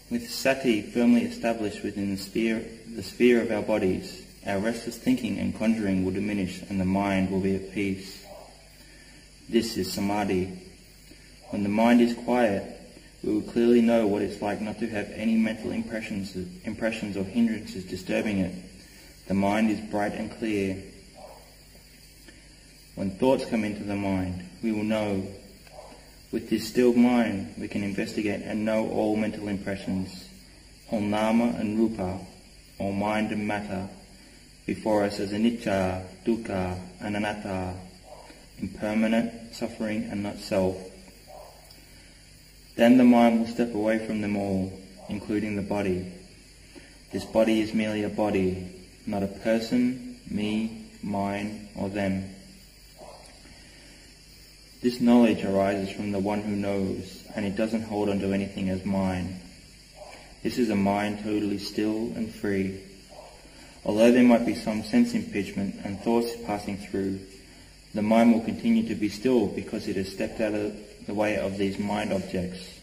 With sati firmly established within the sphere of our bodies, our restless thinking and conjuring will diminish and the mind will be at peace. This is samadhi. When the mind is quiet, we will clearly know what it's like not to have any mental impressions or hindrances disturbing it. The mind is bright and clear. When thoughts come into the mind, we will know. With this still mind, we can investigate and know all mental impressions, all nama and rupa, all mind and matter, before us as anicca, dukkha and anatta, impermanent, suffering and not self. Then the mind will step away from them all, including the body. This body is merely a body, not a person, me, mine, or them. This knowledge arises from the one who knows, and it doesn't hold on to anything as mine. This is a mind totally still and free. Although there might be some sense impingement and thoughts passing through, the mind will continue to be still because it has stepped out of the way of these mind objects.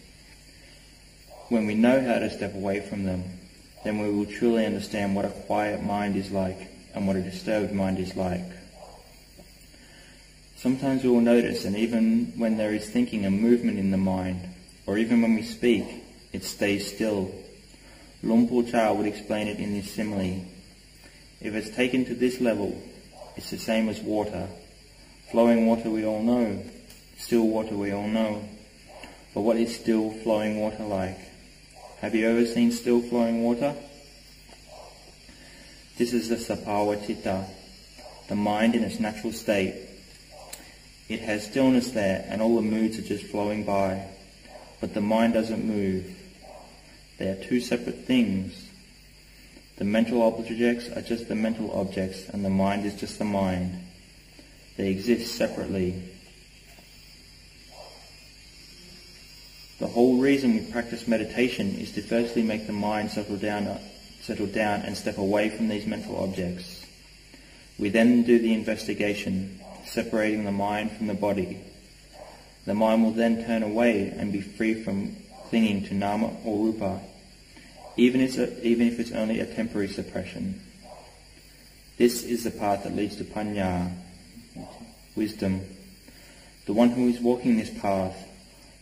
When we know how to step away from them, then we will truly understand what a quiet mind is like and what a disturbed mind is like. Sometimes we will notice, and even when there is thinking and movement in the mind, or even when we speak, it stays still. Luang Por Chah would explain it in this simile. If it's taken to this level, it's the same as water. Flowing water we all know, still water we all know. But what is still flowing water like? Have you ever seen still flowing water? This is the sappava citta, the mind in its natural state. It has stillness there and all the moods are just flowing by, but the mind doesn't move. They are two separate things. The mental objects are just the mental objects and the mind is just the mind. They exist separately. The whole reason we practice meditation is to firstly make the mind settle down and step away from these mental objects. We then do the investigation, separating the mind from the body. The mind will then turn away and be free from clinging to nama or rupa, even if it's only a temporary suppression. This is the path that leads to panya, wisdom. The one who is walking this path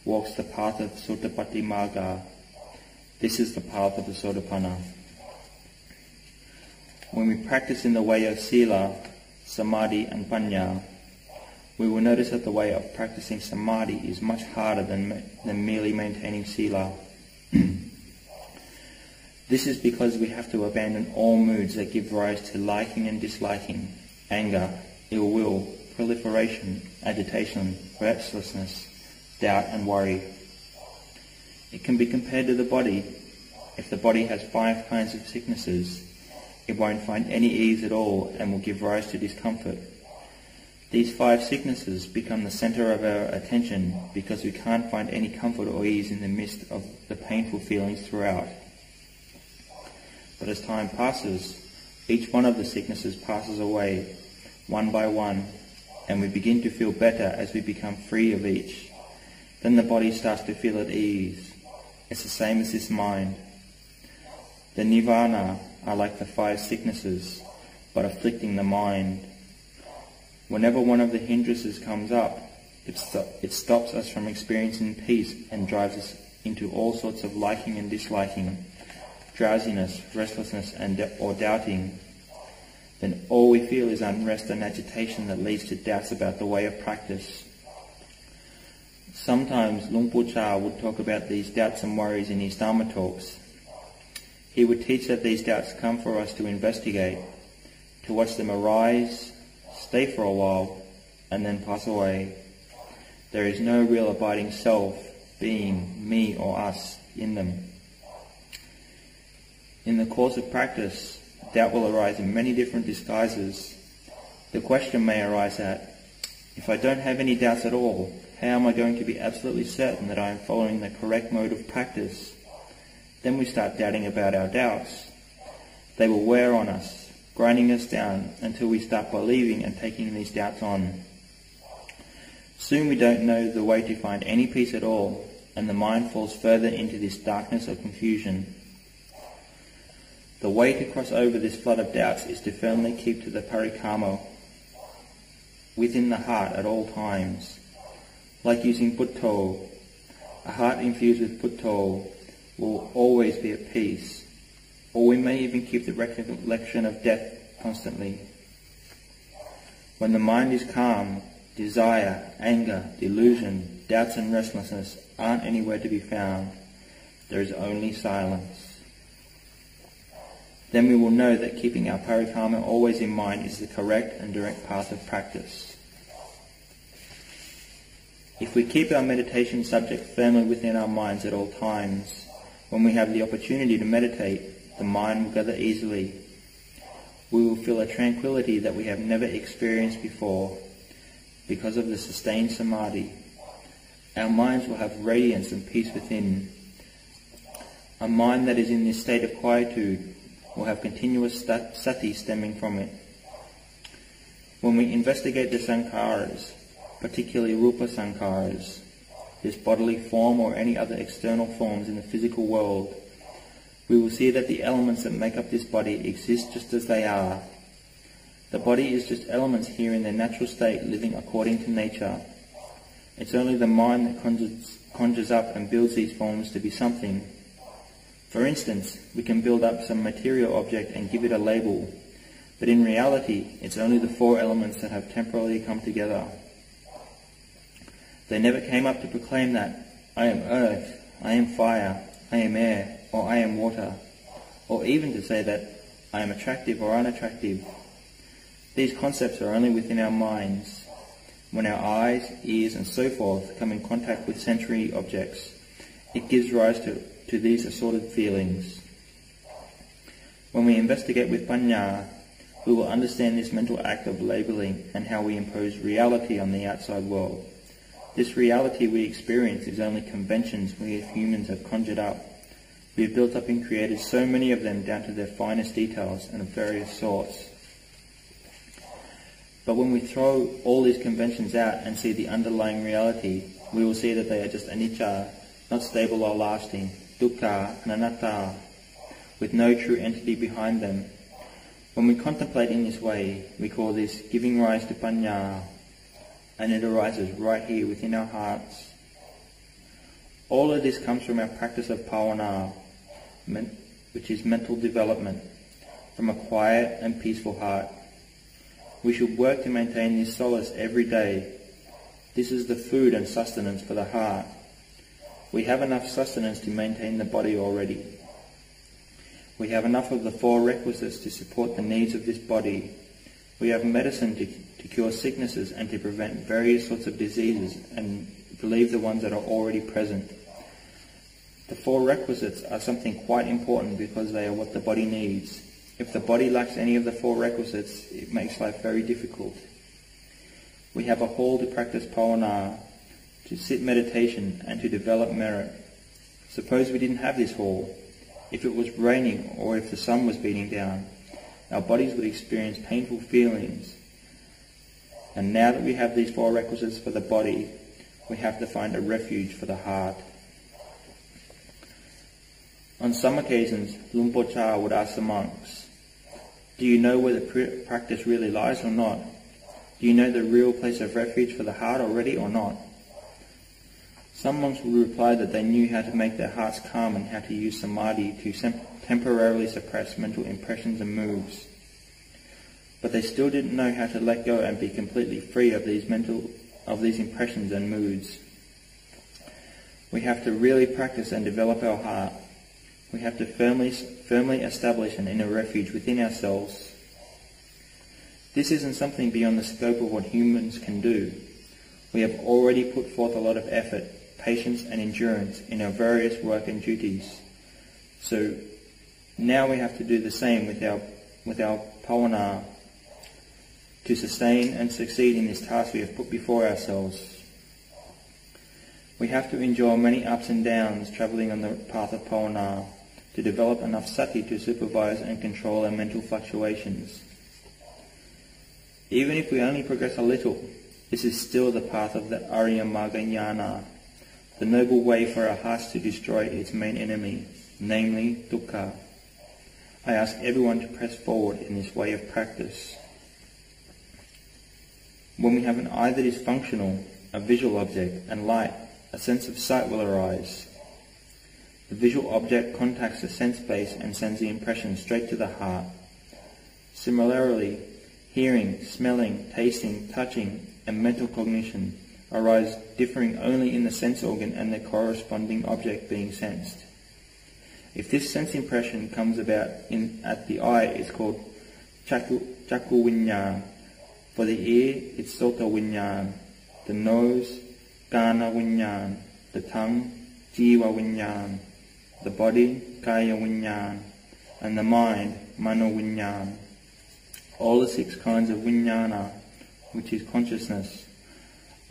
walks the path of Sotapattimagga. This is the path of the Sotapanna. When we practice in the way of sila, samadhi and panya, we will notice that the way of practicing samadhi is much harder than merely maintaining sila. This is because we have to abandon all moods that give rise to liking and disliking, anger, ill will, proliferation, agitation, restlessness, doubt and worry. It can be compared to the body. If the body has 5 kinds of sicknesses, it won't find any ease at all and will give rise to discomfort. These 5 sicknesses become the center of our attention because we can't find any comfort or ease in the midst of the painful feelings throughout. But as time passes, each one of the sicknesses passes away, one by one, and we begin to feel better as we become free of each. Then the body starts to feel at ease. It's the same as this mind. The nirvana are like the 5 sicknesses, but afflicting the mind. Whenever one of the hindrances comes up, it stops us from experiencing peace and drives us into all sorts of liking and disliking, drowsiness, restlessness, or doubting. Then all we feel is unrest and agitation that leads to doubts about the way of practice. Sometimes Luang Por Chah would talk about these doubts and worries in his Dharma talks. He would teach that these doubts come for us to investigate, to watch them arise, stay for a while, and then pass away. There is no real abiding self, being, me or us in them. In the course of practice, doubt will arise in many different disguises. The question may arise that, if I don't have any doubts at all, how am I going to be absolutely certain that I am following the correct mode of practice? Then we start doubting about our doubts. They will wear on us, grinding us down until we start believing and taking these doubts on. Soon we don't know the way to find any peace at all, and the mind falls further into this darkness of confusion. The way to cross over this flood of doubts is to firmly keep to the parikarma within the heart at all times. Like using putto, a heart infused with putto will always be at peace, or we may even keep the recollection of death constantly. When the mind is calm, desire, anger, delusion, doubts and restlessness aren't anywhere to be found. There is only silence. Then we will know that keeping our parikarma always in mind is the correct and direct path of practice. If we keep our meditation subject firmly within our minds at all times, when we have the opportunity to meditate, the mind will gather easily. We will feel a tranquility that we have never experienced before because of the sustained samadhi. Our minds will have radiance and peace within. A mind that is in this state of quietude will have continuous sati stemming from it. When we investigate the sankharas, particularly rupa sankharas, this bodily form or any other external forms in the physical world, we will see that the elements that make up this body exist just as they are. The body is just elements here in their natural state, living according to nature. It's only the mind that conjures up and builds these forms to be something. For instance, we can build up some material object and give it a label, but in reality, it's only the four elements that have temporarily come together. They never came up to proclaim that I am earth, I am fire, I am air, or I am water, or even to say that I am attractive or unattractive. These concepts are only within our minds. When our eyes, ears, and so forth come in contact with sensory objects, it gives rise to these assorted feelings. When we investigate with panya, we will understand this mental act of labeling and how we impose reality on the outside world. This reality we experience is only conventions we as humans have conjured up. We have built up and created so many of them down to their finest details and of various sorts. But when we throw all these conventions out and see the underlying reality, we will see that they are just anicca, not stable or lasting, dukkha and anatta, with no true entity behind them. When we contemplate in this way, we call this giving rise to panya, and it arises right here within our hearts. All of this comes from our practice of bhavana, which is mental development, from a quiet and peaceful heart. We should work to maintain this solace every day. This is the food and sustenance for the heart. We have enough sustenance to maintain the body already. We have enough of the four requisites to support the needs of this body. We have medicine to cure sicknesses and to prevent various sorts of diseases and relieve the ones that are already present. The four requisites are something quite important because they are what the body needs. If the body lacks any of the four requisites, it makes life very difficult. We have a hall to practice bhavana, to sit meditation and to develop merit. Suppose we didn't have this hall. If it was raining or if the sun was beating down, our bodies would experience painful feelings. And now that we have these four requisites for the body, we have to find a refuge for the heart. On some occasions, Luang Por would ask the monks, do you know where the practice really lies or not? Do you know the real place of refuge for the heart already or not? Some monks would reply that they knew how to make their hearts calm and how to use samadhi to temporarily suppress mental impressions and moods. But they still didn't know how to let go and be completely free of these impressions and moods. We have to really practice and develop our heart. We have to firmly establish an inner refuge within ourselves. This isn't something beyond the scope of what humans can do. We have already put forth a lot of effort, patience and endurance in our various work and duties. So now we have to do the same with our bhavana to sustain and succeed in this task we have put before ourselves. We have to endure many ups and downs travelling on the path of bhavana to develop enough sati to supervise and control our mental fluctuations. Even if we only progress a little, this is still the path of the Arya Magga Jnana, the noble way for our hearts to destroy its main enemy, namely dukkha. I ask everyone to press forward in this way of practice. When we have an eye that is functional, a visual object, and light, a sense of sight will arise. The visual object contacts the sense base and sends the impression straight to the heart. Similarly, hearing, smelling, tasting, touching, and mental cognition arise differing only in the sense organ and the corresponding object being sensed. If this sense impression comes about at the eye, it's called chakku viññāṇa. For the ear, it's sota viññāṇa. The nose, gana viññāṇa. The tongue, jiva viññāṇa. The body, kaya viññāṇa. And the mind, mano viññāṇa. All the 6 kinds of viññāṇa, which is consciousness,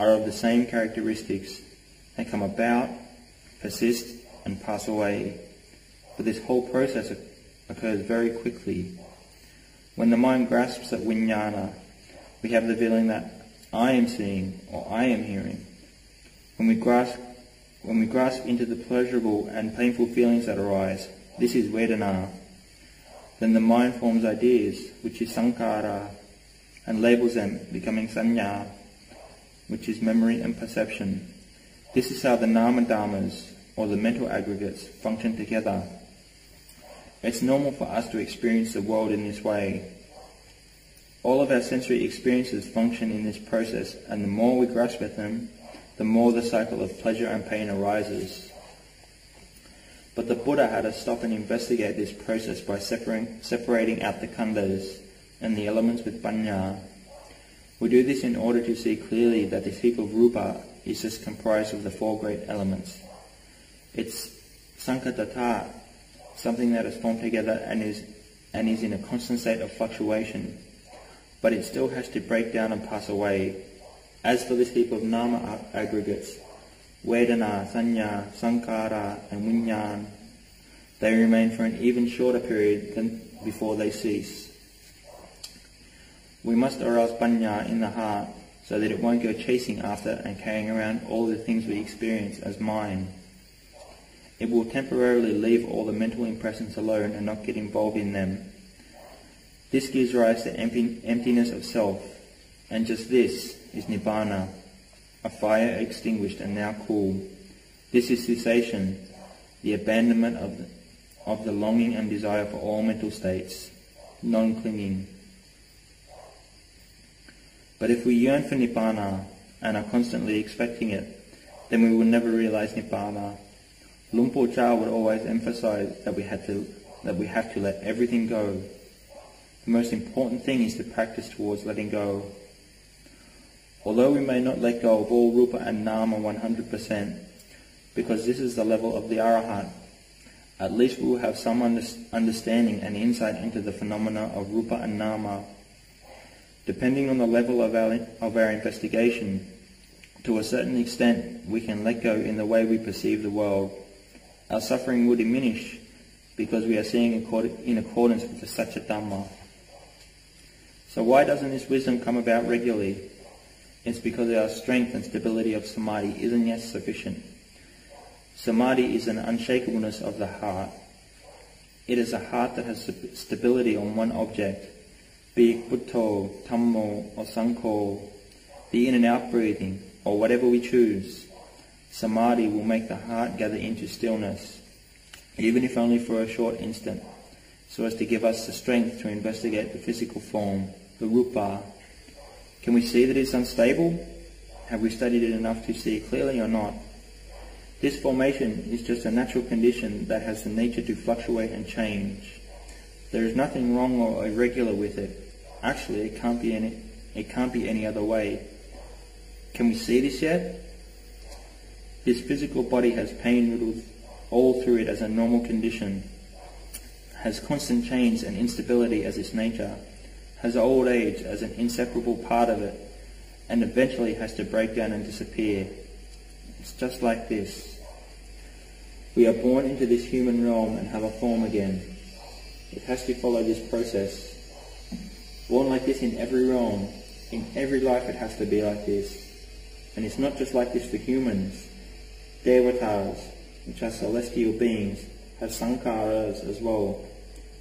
are of the same characteristics. They come about, persist, and pass away. But this whole process occurs very quickly. When the mind grasps at viññāṇa, we have the feeling that I am seeing or I am hearing. When we grasp into the pleasurable and painful feelings that arise, this is vedana. Then the mind forms ideas, which is sankhara, and labels them, becoming saññā, which is memory and perception. This is how the nama dharmas, or the mental aggregates, function together. It's normal for us to experience the world in this way. All of our sensory experiences function in this process, and the more we grasp at them, the more the cycle of pleasure and pain arises. But the Buddha had to stop and investigate this process by separating out the khandhas and the elements with paññā. We do this in order to see clearly that this heap of rupa is just comprised of the 4 great elements. It's sankatata, something that is formed together and is in a constant state of fluctuation, but it still has to break down and pass away. As for this heap of nama aggregates, vedana, saññā, sankhara, and viññāṇa, they remain for an even shorter period than before they cease. We must arouse paññā in the heart so that it won't go chasing after and carrying around all the things we experience as mine. It will temporarily leave all the mental impressions alone and not get involved in them. This gives rise to emptiness of self, and just this is nibbana, a fire extinguished and now cool. This is cessation, the abandonment of the longing and desire for all mental states, non-clinging. But if we yearn for nibbana and are constantly expecting it, then we will never realize nibbana. Luang Por Chah would always emphasize that we have to let everything go. The most important thing is to practice towards letting go. Although we may not let go of all rupa and nama 100%, because this is the level of the arahant, at least we will have some understanding and insight into the phenomena of rupa and nama. Depending on the level of our investigation, to a certain extent we can let go in the way we perceive the world. Our suffering will diminish because we are seeing in accordance with the Satya Dhamma. So why doesn't this wisdom come about regularly? It's because our strength and stability of samadhi isn't yet sufficient. Samadhi is an unshakableness of the heart. It is a heart that has stability on one object, be it Buddho, Dhammo, or Sangho, the in and out breathing, or whatever we choose. Samadhi will make the heart gather into stillness, even if only for a short instant, so as to give us the strength to investigate the physical form, the rupa. Can we see that it's unstable? Have we studied it enough to see it clearly or not? This formation is just a natural condition that has the nature to fluctuate and change. There is nothing wrong or irregular with it. Actually, it can't be any other way. Can we see this yet? This physical body has pain riddled all through it as a normal condition, has constant change and instability as its nature, has old age as an inseparable part of it, and eventually has to break down and disappear. It's just like this. We are born into this human realm and have a form again. It has to follow this process. Born like this in every realm, in every life it has to be like this. And it's not just like this for humans. Devatas, which are celestial beings, have sankharas as well.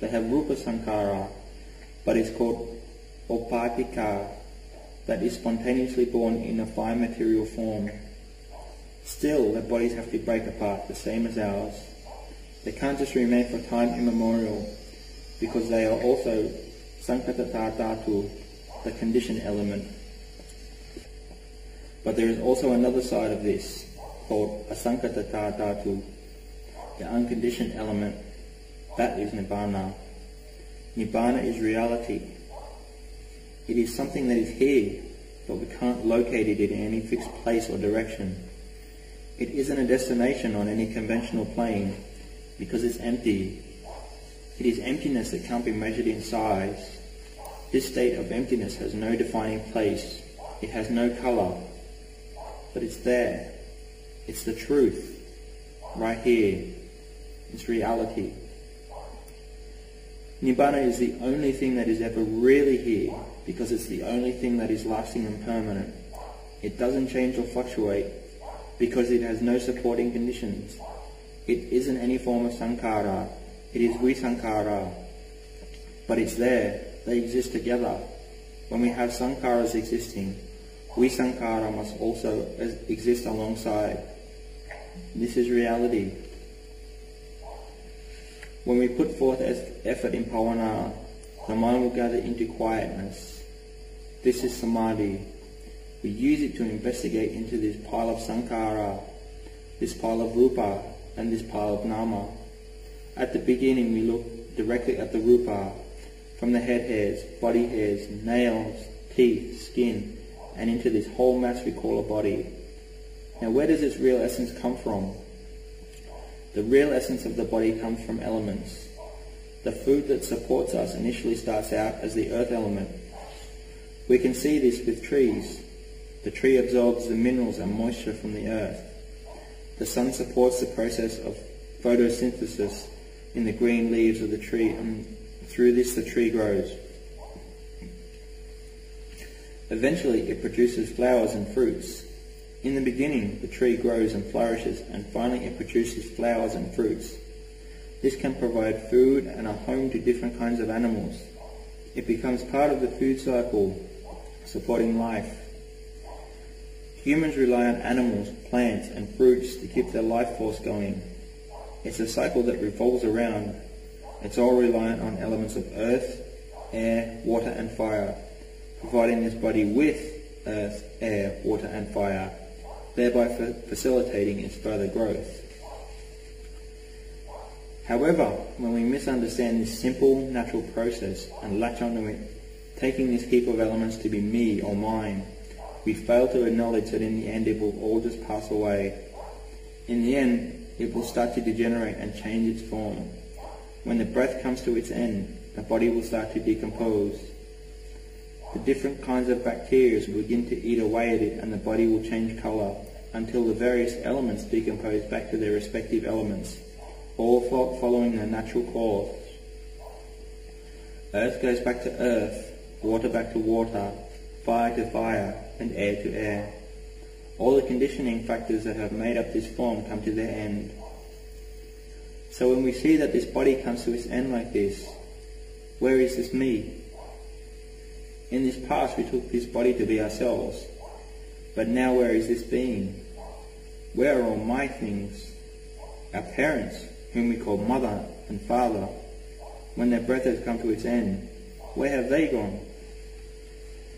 They have rupa sankhara, but it's called upadika, that is spontaneously born in a fine material form. Still, their bodies have to break apart, the same as ours. They can't just remain for time immemorial, because they are also sankatata dhatu, the conditioned element. But there is also another side of this, called asankatata dhatu, the unconditioned element. That is Nibbana. Nibbana is reality. It is something that is here, but we can't locate it in any fixed place or direction. It isn't a destination on any conventional plane, because it's empty. It is emptiness that can't be measured in size. This state of emptiness has no defining place. It has no colour. But it's there. It's the truth. Right here. It's reality. Nibbana is the only thing that is ever really here, because it's the only thing that is lasting and permanent. It doesn't change or fluctuate, because it has no supporting conditions. It isn't any form of sankhara. It is visankhara. But it's there. They exist together. When we have sankharas existing, visankhara must also exist alongside. This is reality. When we put forth effort in bhavana, the mind will gather into quietness. This is samadhi. We use it to investigate into this pile of sankhara, this pile of rupa, and this pile of nama. At the beginning we look directly at the rupa, from the head hairs, body hairs, nails, teeth, skin, and into this whole mass we call a body. Now where does its real essence come from? The real essence of the body comes from elements. The food that supports us initially starts out as the earth element. We can see this with trees. The tree absorbs the minerals and moisture from the earth. The sun supports the process of photosynthesis in the green leaves of the tree, and through this the tree grows. Eventually it produces flowers and fruits. In the beginning the tree grows and flourishes, and finally it produces flowers and fruits. This can provide food and a home to different kinds of animals. It becomes part of the food cycle, supporting life. Humans rely on animals, plants and fruits to keep their life force going. It's a cycle that revolves around. It's all reliant on elements of earth, air, water and fire, providing this body with earth, air, water and fire, thereby facilitating its further growth. However, when we misunderstand this simple, natural process and latch onto it, taking this heap of elements to be me or mine, we fail to acknowledge that in the end it will all just pass away. In the end, it will start to degenerate and change its form. When the breath comes to its end, the body will start to decompose. The different kinds of bacteria will begin to eat away at it, and the body will change colour until the various elements decompose back to their respective elements, all following their natural course. Earth goes back to earth, water back to water, fire to fire, and air to air. All the conditioning factors that have made up this form come to their end. So when we see that this body comes to its end like this, where is this me? In this past we took this body to be ourselves, but now where is this being? Where are all my things? Our parents, whom we call mother and father, when their breath has come to its end, where have they gone?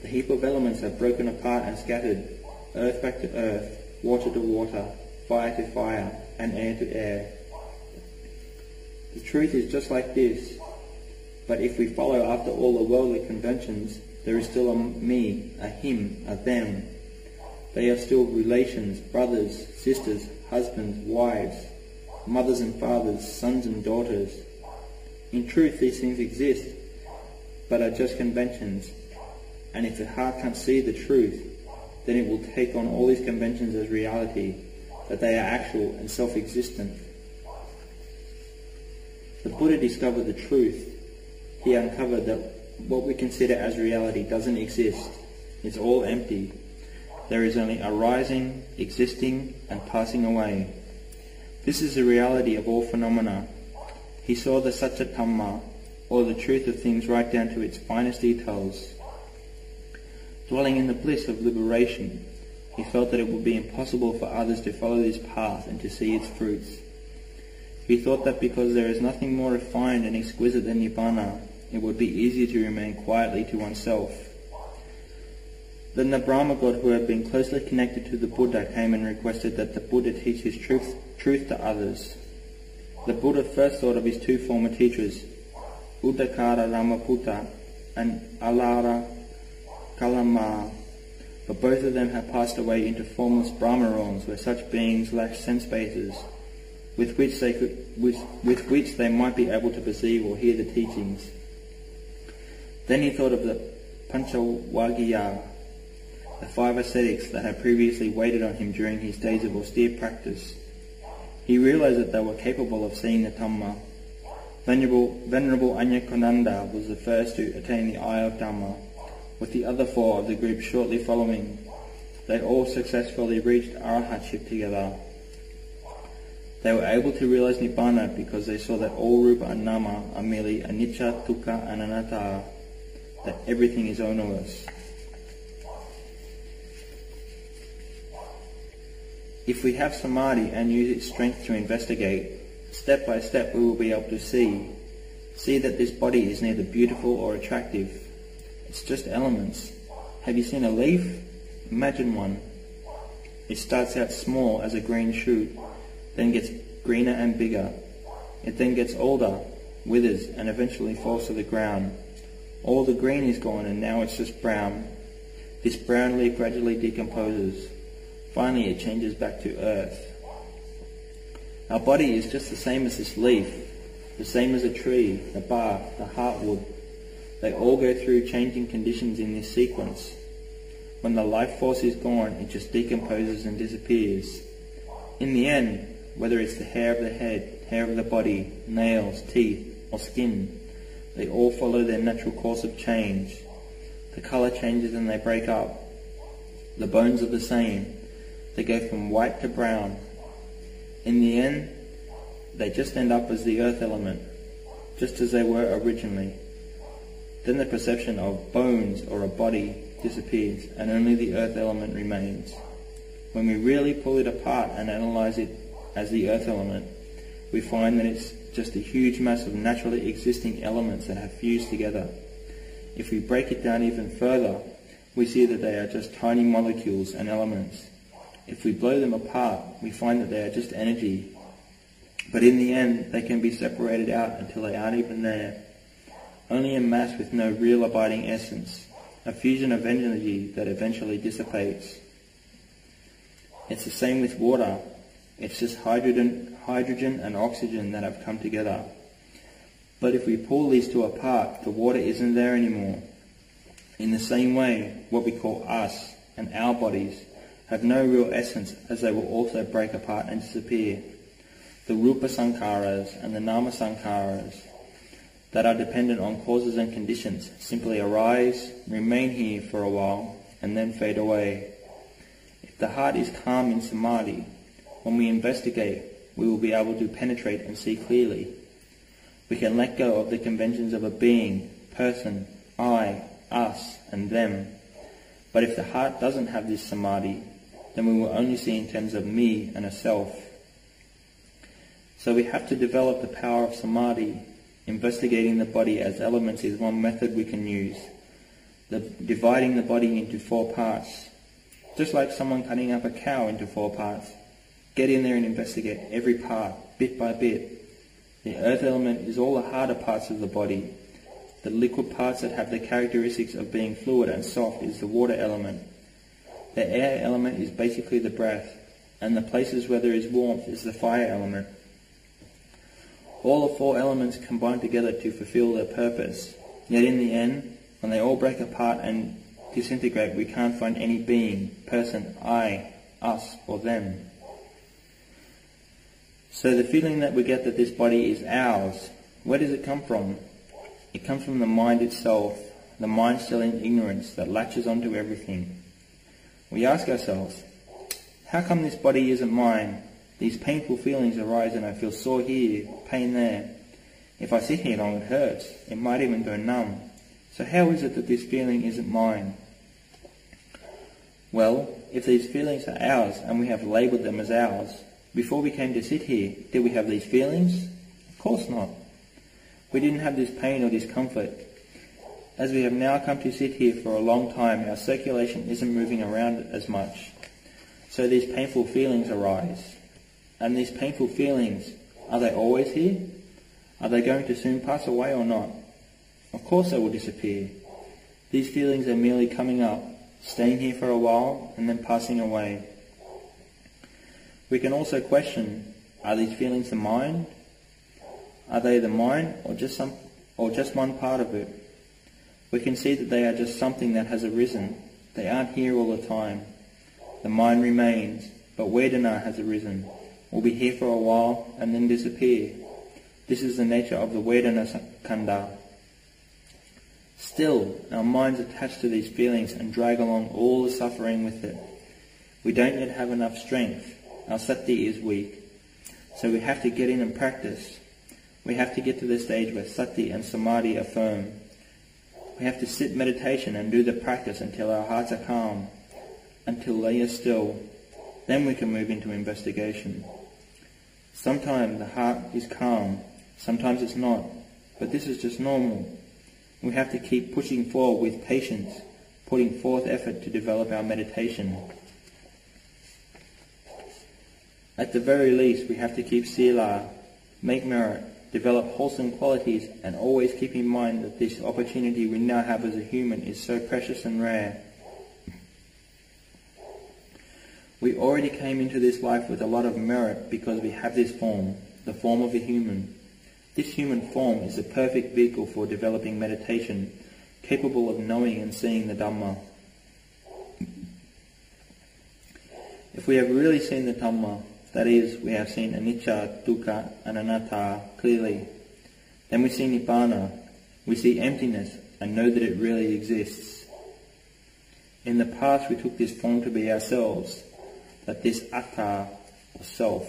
The heap of elements have broken apart and scattered, earth back to earth, water to water, fire to fire, and air to air. The truth is just like this, but if we follow after all the worldly conventions, there is still a me, a him, a them. They are still relations, brothers, sisters, husbands, wives, mothers and fathers, sons and daughters. In truth, these things exist, but are just conventions. And if the heart can't see the truth, then it will take on all these conventions as reality, that they are actual and self-existent. The Buddha discovered the truth. He uncovered that what we consider as reality doesn't exist. It's all empty. There is only arising, existing, and passing away. This is the reality of all phenomena. He saw the Satya-Dhamma, or the truth of things right down to its finest details. Dwelling in the bliss of liberation, he felt that it would be impossible for others to follow this path and to see its fruits. He thought that because there is nothing more refined and exquisite than Nibbana, it would be easier to remain quietly to oneself. Then the Brahma god who had been closely connected to the Buddha came and requested that the Buddha teach his truth to others. The Buddha first thought of his two former teachers, Uddakara Ramaputta and Alara Kalama, but both of them had passed away into formless Brahma realms where such beings lacked sense bases with which they might be able to perceive or hear the teachings. Then he thought of the Panchavaggiya, the 5 ascetics that had previously waited on him during his days of austere practice. He realized that they were capable of seeing the Dhamma. Venerable Anyakonanda was the first to attain the eye of Dhamma, with the other 4 of the group shortly following. They all successfully reached arahatship together. They were able to realize Nibbana because they saw that all rupa and nama are merely anicca, dukkha and anatta, that everything is ownerless. If we have samadhi and use its strength to investigate, step by step we will be able to see that this body is neither beautiful or attractive. It's just elements. Have you seen a leaf? Imagine one. It starts out small as a green shoot, then gets greener and bigger. It then gets older, withers, and eventually falls to the ground. All the green is gone and now it's just brown. This brown leaf gradually decomposes. Finally it changes back to earth. Our body is just the same as this leaf, the same as a tree, the bark, the heartwood. They all go through changing conditions in this sequence. When the life force is gone, it just decomposes and disappears. In the end, whether it's the hair of the head, hair of the body, nails, teeth, or skin, they all follow their natural course of change. The colour changes and they break up. The bones are the same. They go from white to brown. In the end, they just end up as the earth element, just as they were originally. Then the perception of bones or a body disappears and only the earth element remains. When we really pull it apart and analyze it as the earth element, we find that it's just a huge mass of naturally existing elements that have fused together. If we break it down even further, we see that they are just tiny molecules and elements. If we blow them apart, we find that they are just energy. But in the end, they can be separated out until they aren't even there. Only a mass with no real abiding essence, a fusion of energy that eventually dissipates. It's the same with water. It's just hydrogen and oxygen that have come together. But if we pull these two apart, the water isn't there anymore. In the same way, what we call us and our bodies have no real essence, as they will also break apart and disappear. The rupa sankharas and the nama sankharas that are dependent on causes and conditions simply arise, remain here for a while, and then fade away. If the heart is calm in samadhi, when we investigate, we will be able to penetrate and see clearly. We can let go of the conventions of a being, person, I, us, and them. But if the heart doesn't have this samadhi, then we will only see in terms of me and a self. So we have to develop the power of samadhi. Investigating the body as elements is one method we can use. Dividing the body into 4 parts. Just like someone cutting up a cow into 4 parts. Get in there and investigate every part, bit by bit. The earth element is all the harder parts of the body. The liquid parts that have the characteristics of being fluid and soft is the water element. The air element is basically the breath, and the places where there is warmth is the fire element. All the 4 elements combine together to fulfill their purpose. Yet in the end, when they all break apart and disintegrate, we can't find any being, person, I, us, or them. So the feeling that we get that this body is ours, where does it come from? It comes from the mind itself, the mind still in ignorance that latches onto everything. We ask ourselves, how come this body isn't mine? These painful feelings arise and I feel sore here, pain there. If I sit here long it hurts, it might even go numb. So how is it that this feeling isn't mine? Well, if these feelings are ours and we have labelled them as ours, before we came to sit here, did we have these feelings? Of course not. We didn't have this pain or discomfort. As we have now come to sit here for a long time, our circulation isn't moving around as much. So these painful feelings arise. And these painful feelings, are they always here? Are they going to soon pass away or not? Of course they will disappear. These feelings are merely coming up, staying here for a while, and then passing away. We can also question, are these feelings the mind? Are they the mind or just one part of it? We can see that they are just something that has arisen. They aren't here all the time. The mind remains, but Vedana has arisen, will be here for a while and then disappear. This is the nature of the Vedana Khandha. Still, our minds attach to these feelings and drag along all the suffering with it. We don't yet have enough strength. Our sati is weak. So we have to get in and practice. We have to get to the stage where sati and samadhi are firm. We have to sit meditation and do the practice until our hearts are calm, until they are still. Then we can move into investigation. Sometimes the heart is calm, sometimes it's not, but this is just normal. We have to keep pushing forward with patience, putting forth effort to develop our meditation. At the very least, we have to keep sila, make merit, develop wholesome qualities, and always keep in mind that this opportunity we now have as a human is so precious and rare. We already came into this life with a lot of merit because we have this form, the form of a human. This human form is the perfect vehicle for developing meditation, capable of knowing and seeing the Dhamma. If we have really seen the Dhamma, that is, we have seen anicca, dukkha and anatta clearly, then we see nibbana, we see emptiness and know that it really exists. In the past we took this form to be ourselves, that this atta or self.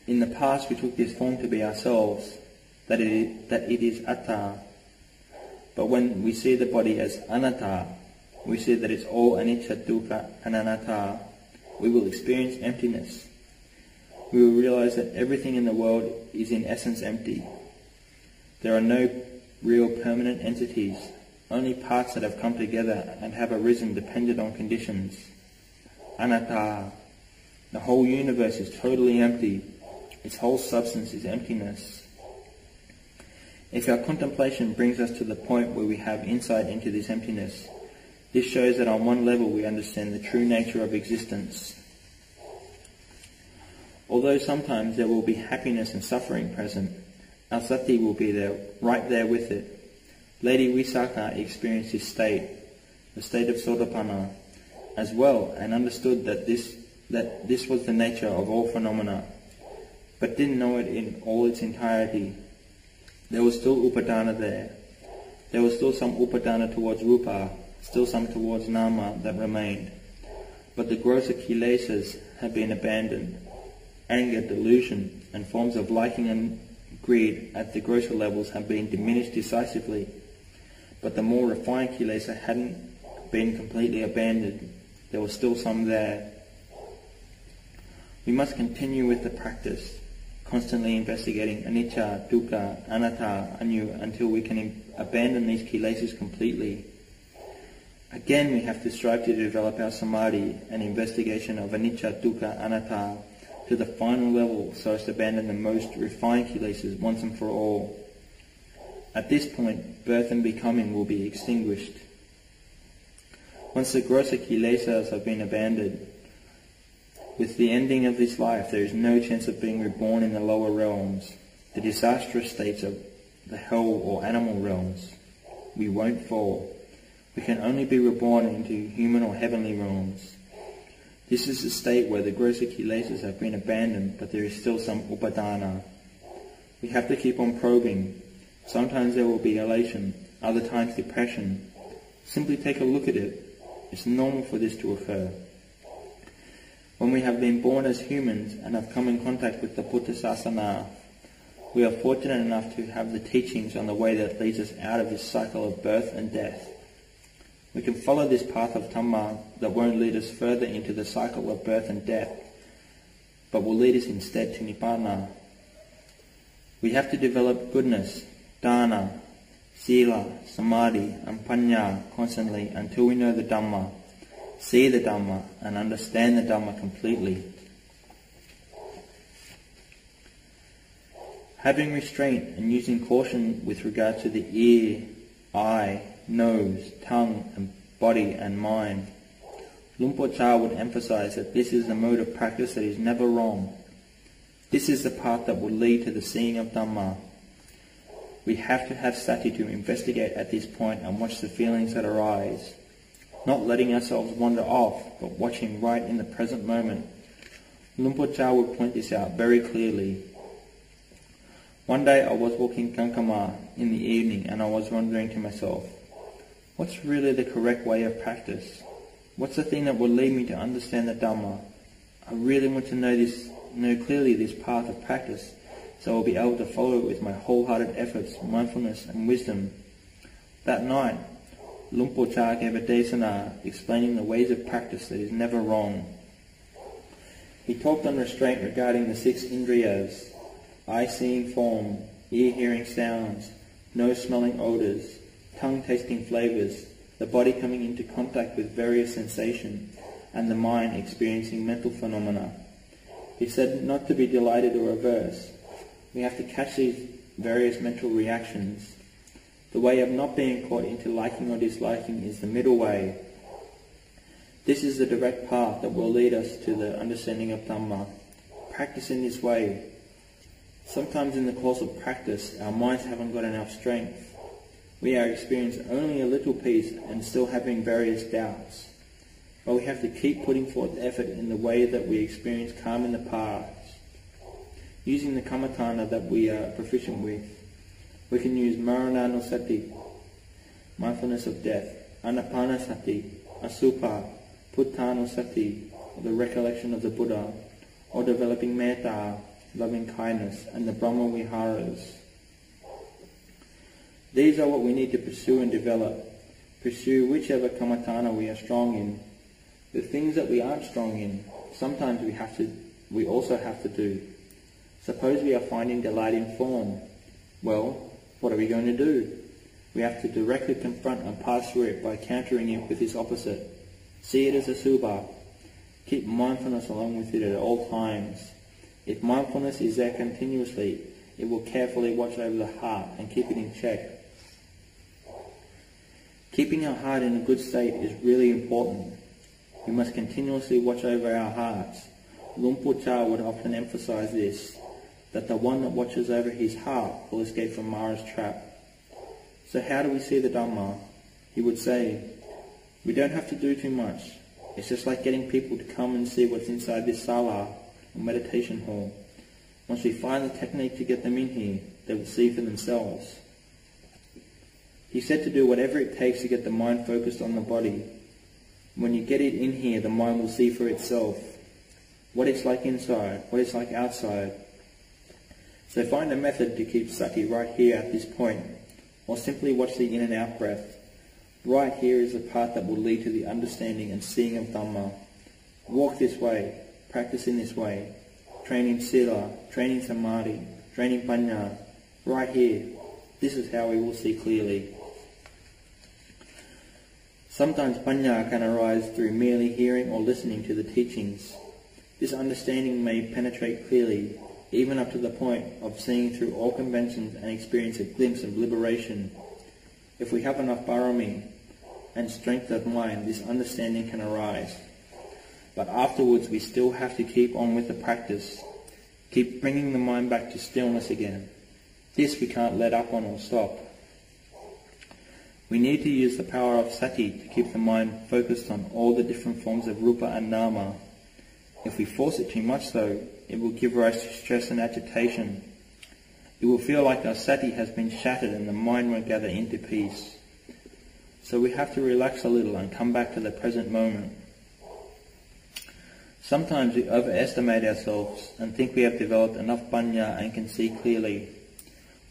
In the past we took this form to be ourselves, that it is atta. But when we see the body as anatta, we see that it's all anicca, dukkha and anatta. We will experience emptiness. We will realize that everything in the world is in essence empty. There are no real permanent entities, only parts that have come together and have arisen dependent on conditions. Anatta. The whole universe is totally empty. Its whole substance is emptiness. If our contemplation brings us to the point where we have insight into this emptiness, this shows that on one level we understand the true nature of existence. Although sometimes there will be happiness and suffering present, our sati will be there, right there with it. Lady Visakha experienced this state, the state of Sotapanna, as well, and understood that this was the nature of all phenomena, but didn't know it in all its entirety. There was still upadana there. There was still some upadana towards rupa, still some towards nama that remained. But the grosser kilesas had been abandoned. Anger, delusion, and forms of liking and greed at the grosser levels had been diminished decisively. But the more refined kilesa hadn't been completely abandoned. There was still some there. We must continue with the practice, constantly investigating anicca, dukkha, anatta anew until we can abandon these kilesas completely. Again, we have to strive to develop our samadhi and investigation of anicca, dukkha, anatta to the final level so as to abandon the most refined kilesas once and for all. At this point, birth and becoming will be extinguished. Once the grosser kilesas have been abandoned, with the ending of this life there is no chance of being reborn in the lower realms, the disastrous states of the hell or animal realms. We won't fall. We can only be reborn into human or heavenly realms. This is the state where the grosser kilesas have been abandoned, but there is still some upadana. We have to keep on probing. Sometimes there will be elation, other times depression. Simply take a look at it. It's normal for this to occur. When we have been born as humans and have come in contact with the Buddha Sasana, we are fortunate enough to have the teachings on the way that leads us out of this cycle of birth and death. We can follow this path of Dhamma that won't lead us further into the cycle of birth and death, but will lead us instead to Nibbana. We have to develop goodness, dana, sila, samadhi and panya constantly until we know the Dhamma, see the Dhamma and understand the Dhamma completely. Having restraint and using caution with regard to the ear, eye, nose, tongue and body and mind, Luang Por Chah would emphasize that this is the mode of practice that is never wrong. This is the path that will lead to the seeing of Dhamma. We have to have sati to investigate at this point and watch the feelings that arise, not letting ourselves wander off, but watching right in the present moment. Luang Por Chah would point this out very clearly. One day I was walking Kankama in the evening and I was wondering to myself, what's really the correct way of practice? What's the thing that will lead me to understand the Dhamma? I really want to know clearly this path of practice, so I'll be able to follow it with my wholehearted efforts, mindfulness and wisdom. That night, Luang Por Chah gave a desana explaining the ways of practice that is never wrong. He talked on restraint regarding the 6 indriyas, eye seeing form, ear hearing sounds, nose smelling odours, tongue tasting flavours, the body coming into contact with various sensations, and the mind experiencing mental phenomena. He said not to be delighted or averse. We have to catch these various mental reactions. The way of not being caught into liking or disliking is the middle way. This is the direct path that will lead us to the understanding of Dhamma. Practice in this way. Sometimes in the course of practice, our minds haven't got enough strength. We are experiencing only a little peace and still having various doubts. But we have to keep putting forth effort in the way that we experience calm in the past. Using the kammatthana that we are proficient with, we can use marananusati, mindfulness of death, anapanasati, asupha, puttanusati, or the recollection of the Buddha, or developing metta, loving kindness, and the Brahma Viharas. These are what we need to pursue and develop. Pursue whichever kammatthana we are strong in. The things that we aren't strong in, sometimes we also have to do. Suppose we are finding delight in form. Well, what are we going to do? We have to directly confront and pass through it by countering it with its opposite. See it as a subha. Keep mindfulness along with it at all times. If mindfulness is there continuously, it will carefully watch over the heart and keep it in check. Keeping our heart in a good state is really important. We must continuously watch over our hearts. Luang Por Chah would often emphasize this, that the one that watches over his heart will escape from Mara's trap. So how do we see the Dhamma? He would say, we don't have to do too much. It's just like getting people to come and see what's inside this sala, or meditation hall. Once we find the technique to get them in here, they will see for themselves. He said to do whatever it takes to get the mind focused on the body. When you get it in here, the mind will see for itself what it's like inside, what it's like outside. So find a method to keep sati right here at this point, or simply watch the in and out breath. Right here is the path that will lead to the understanding and seeing of Dhamma. Walk this way, practice in this way, training sila, training samadhi, training panya. Right here, this is how we will see clearly. Sometimes panya can arise through merely hearing or listening to the teachings. This understanding may penetrate clearly, even up to the point of seeing through all conventions and experience a glimpse of liberation. If we have enough barami and strength of mind, this understanding can arise. But afterwards we still have to keep on with the practice. Keep bringing the mind back to stillness again. This we can't let up on or stop. We need to use the power of sati to keep the mind focused on all the different forms of rupa and nama. If we force it too much though, it will give rise to stress and agitation. It will feel like our sati has been shattered and the mind won't gather into peace. So we have to relax a little and come back to the present moment. Sometimes we overestimate ourselves and think we have developed enough panya and can see clearly.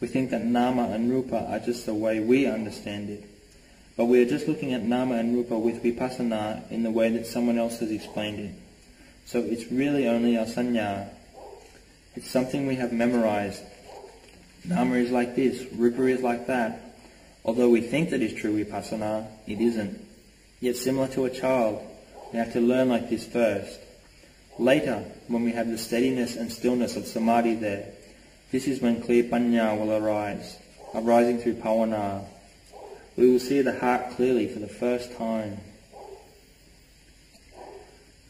We think that nama and rupa are just the way we understand it. But we are just looking at nama and rupa with vipassana in the way that someone else has explained it. So it's really only our sanya. It's something we have memorized. Nama is like this, rupa is like that. Although we think that is true vipassana, it isn't. Yet similar to a child, we have to learn like this first. Later, when we have the steadiness and stillness of samadhi there, this is when clear panya will arise, arising through pavana. We will see the heart clearly for the first time.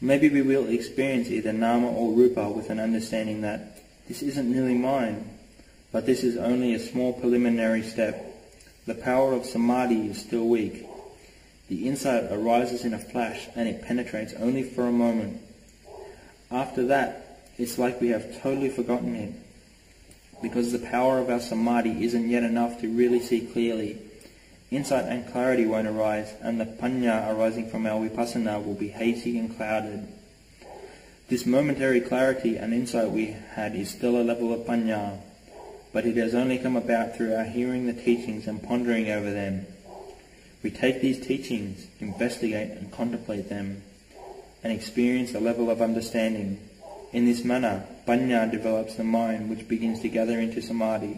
Maybe we will experience either nama or rupa with an understanding that this isn't really mine, but this is only a small preliminary step. The power of samadhi is still weak. The insight arises in a flash and it penetrates only for a moment. After that, it's like we have totally forgotten it, because the power of our samadhi isn't yet enough to really see clearly. Insight and clarity won't arise, and the panya arising from our vipassana will be hazy and clouded. This momentary clarity and insight we had is still a level of panya, but it has only come about through our hearing the teachings and pondering over them. We take these teachings, investigate and contemplate them, and experience a level of understanding. In this manner, panya develops the mind which begins to gather into samadhi.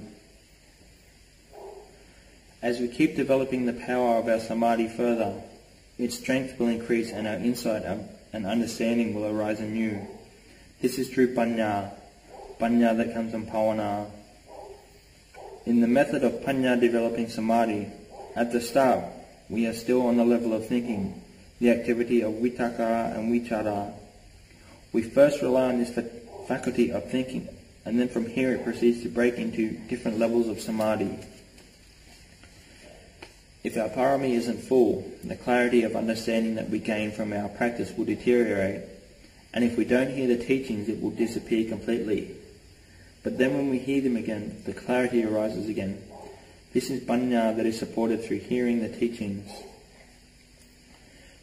As we keep developing the power of our samadhi further, its strength will increase and our insight and understanding will arise anew. This is true panya that comes from pavana. In the method of panya developing samadhi, at the start, we are still on the level of thinking, the activity of vitakara and vichara. We first rely on this faculty of thinking, and then from here it proceeds to break into different levels of samadhi. If our parami isn't full, the clarity of understanding that we gain from our practice will deteriorate, and if we don't hear the teachings, it will disappear completely. But then when we hear them again, the clarity arises again. This is panya that is supported through hearing the teachings.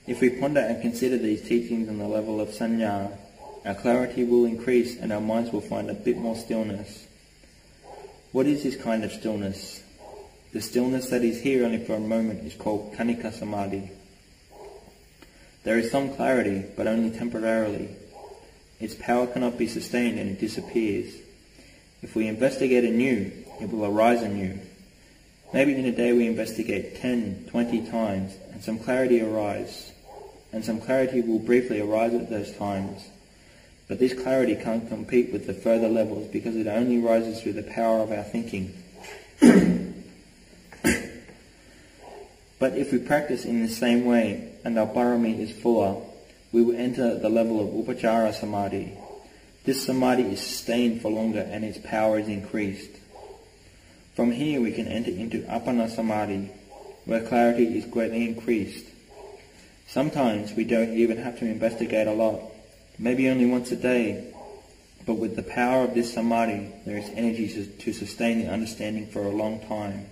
If we ponder and consider these teachings on the level of sanya, our clarity will increase and our minds will find a bit more stillness. What is this kind of stillness? The stillness that is here only for a moment is called kanika samadhi. There is some clarity, but only temporarily. Its power cannot be sustained and it disappears. If we investigate anew, it will arise anew. Maybe in a day we investigate 10, 20 times, and some clarity arises, and some clarity will briefly arise at those times. But this clarity can't compete with the further levels because it only rises through the power of our thinking. But if we practice in the same way and our parami is fuller, we will enter the level of upachara samadhi. This samadhi is sustained for longer and its power is increased. From here we can enter into appana samadhi, where clarity is greatly increased. Sometimes we don't even have to investigate a lot, maybe only once a day, but with the power of this samadhi there is energy to sustain the understanding for a long time.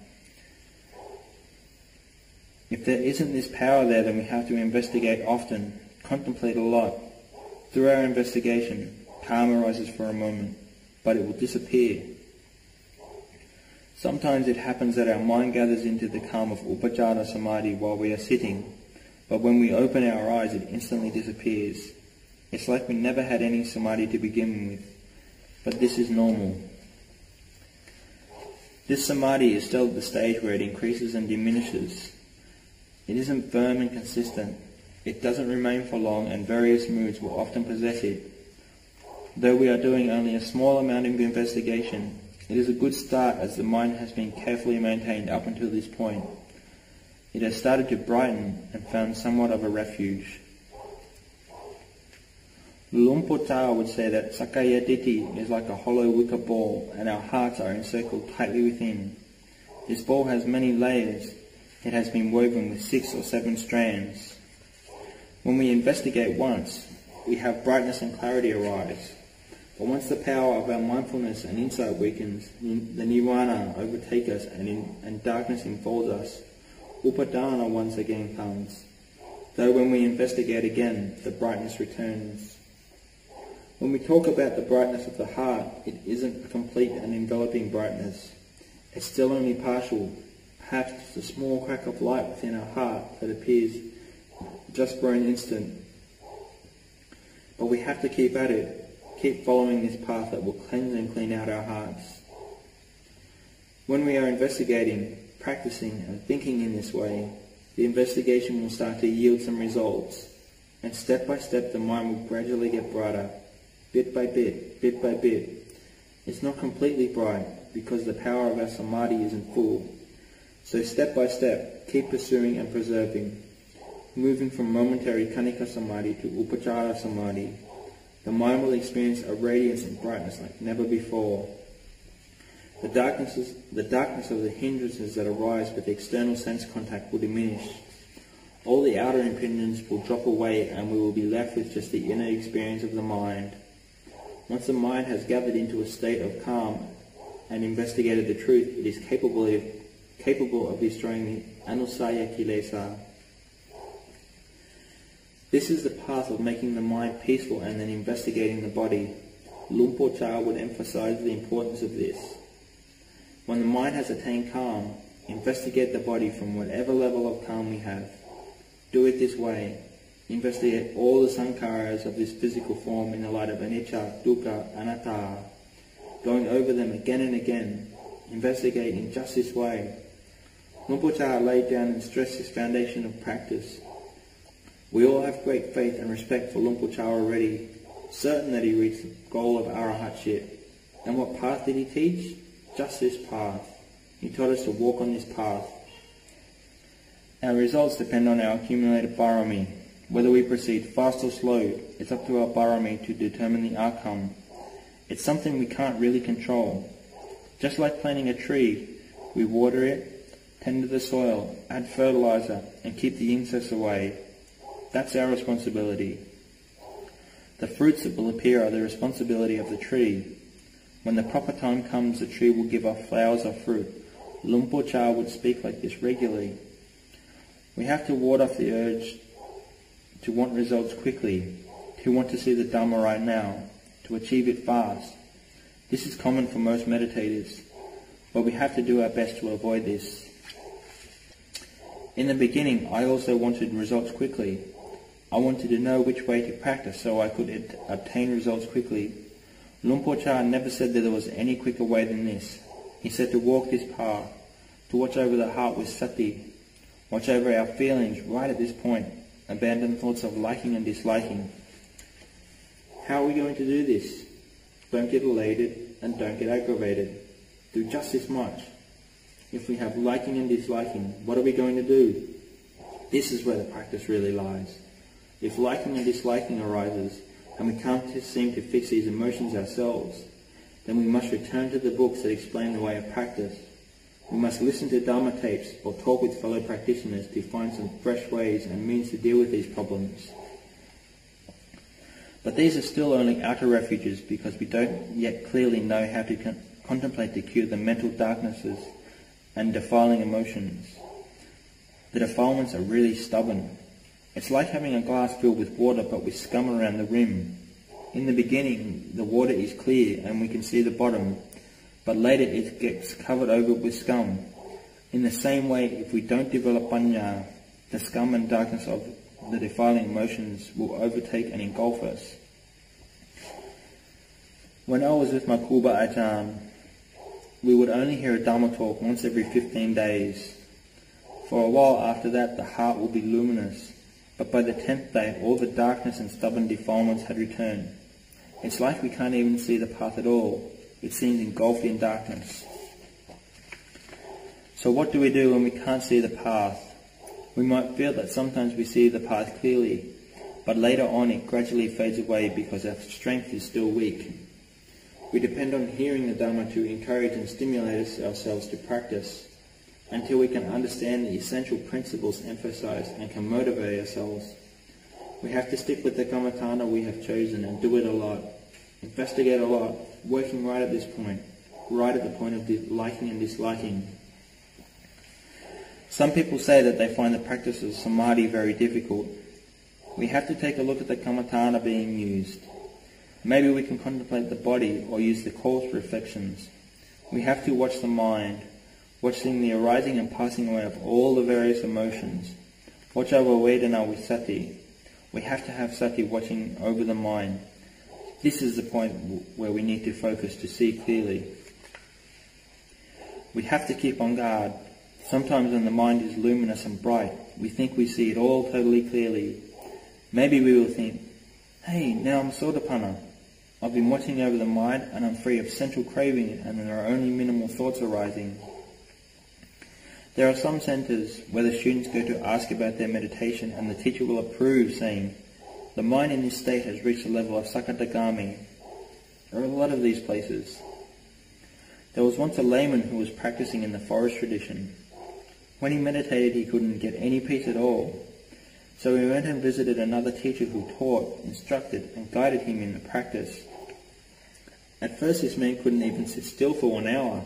If there isn't this power there, then we have to investigate often, contemplate a lot. Through our investigation, calm arises for a moment, but it will disappear. Sometimes it happens that our mind gathers into the calm of upachara samadhi while we are sitting, but when we open our eyes it instantly disappears. It's like we never had any samadhi to begin with, but this is normal. This samadhi is still at the stage where it increases and diminishes. It isn't firm and consistent. It doesn't remain for long and various moods will often possess it. Though we are doing only a small amount of investigation, it is a good start as the mind has been carefully maintained up until this point. It has started to brighten and found somewhat of a refuge. Lumpota would say that Sakaya Ditti is like a hollow wicker ball and our hearts are encircled tightly within. This ball has many layers. It has been woven with 6 or 7 strands. When we investigate once, we have brightness and clarity arise. But once the power of our mindfulness and insight weakens, the nirvana overtakes us and darkness enfolds us. Upadana once again comes. Though when we investigate again, the brightness returns. When we talk about the brightness of the heart, it isn't a complete and enveloping brightness. It's still only partial, perhaps just a small crack of light within our heart that appears just for an instant. But we have to keep at it, keep following this path that will cleanse and clean out our hearts. When we are investigating, practicing and thinking in this way, the investigation will start to yield some results, and step by step the mind will gradually get brighter, bit by bit, bit by bit. It's not completely bright because the power of our samadhi isn't full. So step by step, keep pursuing and preserving, moving from momentary kanika samadhi to upachara samadhi. The mind will experience a radiance and brightness like never before. The darkness of the hindrances that arise with external sense contact will diminish. All the outer impediments will drop away and we will be left with just the inner experience of the mind. Once the mind has gathered into a state of calm and investigated the truth, it is capable of destroying the anusaya kilesa. This is the path of making the mind peaceful and then investigating the body. Lumpur Cha would emphasize the importance of this. When the mind has attained calm, investigate the body from whatever level of calm we have. Do it this way. Investigate all the sankharas of this physical form in the light of anicca, dukkha, anatta, going over them again and again. Investigate in just this way. Lumpur Cha laid down and stressed this foundation of practice. We all have great faith and respect for Lumpur Cha already, certain that he reached the goal of arahatship. And what path did he teach? Just this path. He taught us to walk on this path. Our results depend on our accumulated barami. Whether we proceed fast or slow, it's up to our barami to determine the outcome. It's something we can't really control. Just like planting a tree, we water it, tend to the soil, add fertilizer, and keep the insects away. That's our responsibility. The fruits that will appear are the responsibility of the tree. When the proper time comes, the tree will give off flowers or fruit. Lumpur Cha would speak like this regularly. We have to ward off the urge to want results quickly, to want to see the Dhamma right now, to achieve it fast. This is common for most meditators, but we have to do our best to avoid this. In the beginning, I also wanted results quickly. I wanted to know which way to practice so I could obtain results quickly. Lumpur Cha never said that there was any quicker way than this. He said to walk this path, to watch over the heart with sati, watch over our feelings right at this point, abandon thoughts of liking and disliking. How are we going to do this? Don't get elated and don't get aggravated. Do just this much. If we have liking and disliking, what are we going to do? This is where the practice really lies. If liking and disliking arises, and we can't seem to fix these emotions ourselves, then we must return to the books that explain the way of practice. We must listen to Dharma tapes or talk with fellow practitioners to find some fresh ways and means to deal with these problems. But these are still only outer refuges because we don't yet clearly know how to contemplate to cure the mental darknesses and defiling emotions. The defilements are really stubborn. It's like having a glass filled with water but with scum around the rim. In the beginning, the water is clear and we can see the bottom, but later it gets covered over with scum. In the same way, if we don't develop panya, the scum and darkness of the defiling emotions will overtake and engulf us. When I was with my Kuba Ajahn, we would only hear a Dhamma talk once every 15 days. For a while after that, the heart will be luminous. But by the 10th day, all the darkness and stubborn defilements had returned. It's like we can't even see the path at all. It seems engulfed in darkness. So what do we do when we can't see the path? We might feel that sometimes we see the path clearly, but later on it gradually fades away because our strength is still weak. We depend on hearing the Dhamma to encourage and stimulate ourselves to practice, until we can understand the essential principles emphasized and can motivate ourselves. We have to stick with the kammatthana we have chosen and do it a lot, investigate a lot, working right at this point, right at the point of liking and disliking. Some people say that they find the practice of samadhi very difficult. We have to take a look at the kammatthana being used. Maybe we can contemplate the body or use the coarse reflections. We have to watch the mind, watching the arising and passing away of all the various emotions. Watch over Vedana with sati. We have to have sati watching over the mind. This is the point where we need to focus to see clearly. We have to keep on guard. Sometimes when the mind is luminous and bright, we think we see it all totally clearly. Maybe we will think, hey, now I'm Sotapanna. I've been watching over the mind and I'm free of central craving and there are only minimal thoughts arising. There are some centres where the students go to ask about their meditation and the teacher will approve, saying, the mind in this state has reached the level of Sakadagami. There are a lot of these places. There was once a layman who was practicing in the forest tradition. When he meditated he couldn't get any peace at all. So he went and visited another teacher who taught, instructed and guided him in the practice. At first this man couldn't even sit still for 1 hour,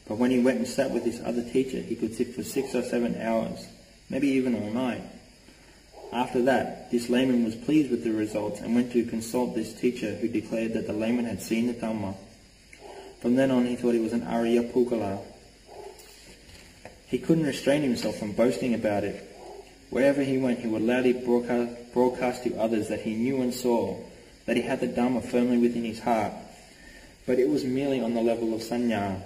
but when he went and sat with this other teacher he could sit for 6 or 7 hours, maybe even all night. After that, this layman was pleased with the results and went to consult this teacher who declared that the layman had seen the Dhamma. From then on he thought he was an Arya Pugala. He couldn't restrain himself from boasting about it. Wherever he went he would loudly broadcast to others that he knew and saw, that he had the Dhamma firmly within his heart, but it was merely on the level of sanya.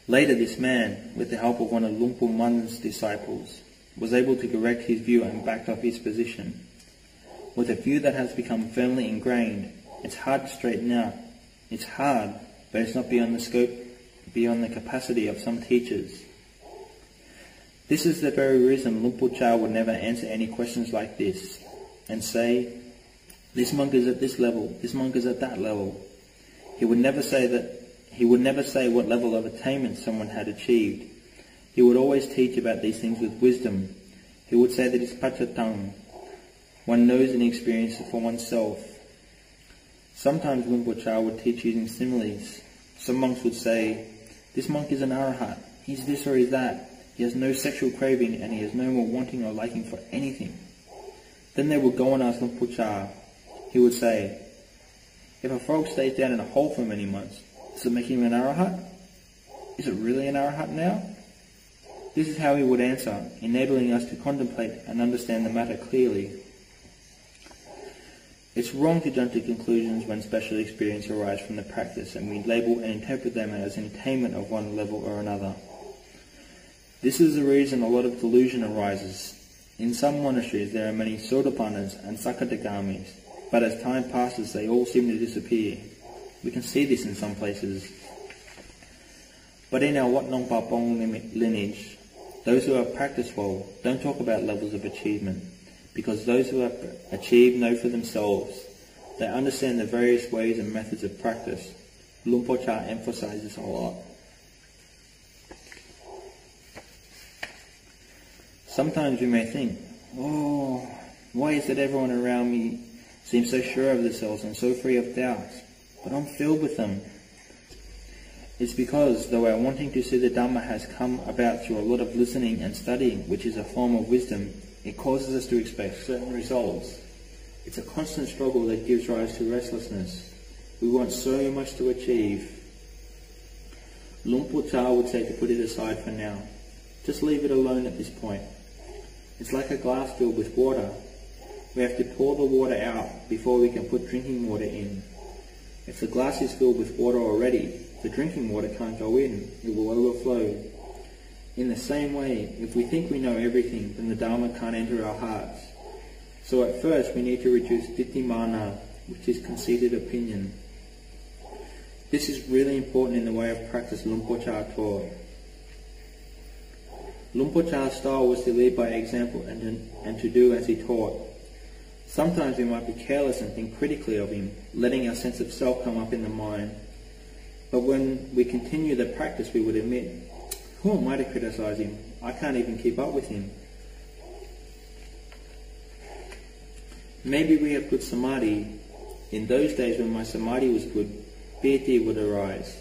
Later this man, with the help of one of Lumpu Man's disciples, was able to correct his view and backed up his position. With a view that has become firmly ingrained, it's hard to straighten out. It's hard, but it's not beyond the scope, beyond the capacity of some teachers. This is the very reason Lumpur Cha would never answer any questions like this, and say, this monk is at this level, this monk is at that level. He would never say what level of attainment someone had achieved. He would always teach about these things with wisdom. He would say that it's pachatang. One knows and experiences it for oneself. Sometimes Lumpur Cha would teach using similes. Some monks would say, this monk is an arahat, he's this or he's that. He has no sexual craving and he has no more wanting or liking for anything. Then they would go and ask Lumpur Cha. He would say, if a frog stays down in a hole for many months, does it make him an arahat? Is it really an arahat now? This is how he would answer, enabling us to contemplate and understand the matter clearly. It's wrong to jump to conclusions when special experience arises from the practice and we label and interpret them as an attainment of one level or another. This is the reason a lot of delusion arises. In some monasteries there are many Sotapannas and Sakadagamis, but as time passes they all seem to disappear. We can see this in some places. But in our Wat Nong Pa Pong lineage, those who have practiced well don't talk about levels of achievement, because those who have achieved know for themselves. They understand the various ways and methods of practice. Lumpur Cha emphasizes a lot. Sometimes we may think, oh, why is it everyone around me seems so sure of themselves and so free of doubts, but I'm filled with them? It's because, though our wanting to see the Dhamma has come about through a lot of listening and studying, which is a form of wisdom, it causes us to expect certain results. It's a constant struggle that gives rise to restlessness. We want so much to achieve. Lumpur Cha would say to put it aside for now. Just leave it alone at this point. It's like a glass filled with water. We have to pour the water out before we can put drinking water in. If the glass is filled with water already, the drinking water can't go in, it will overflow. In the same way, if we think we know everything, then the Dharma can't enter our hearts. So at first we need to reduce ditthimana, which is conceited opinion. This is really important in the way of practice Lumpur Cha taught. Lumpur Cha's style was to lead by example and to do as he taught. Sometimes we might be careless and think critically of him, letting our sense of self come up in the mind. But when we continue the practice, we would admit, who am I to criticize him? I can't even keep up with him. Maybe we have good samadhi. In those days when my samadhi was good, piti would arise.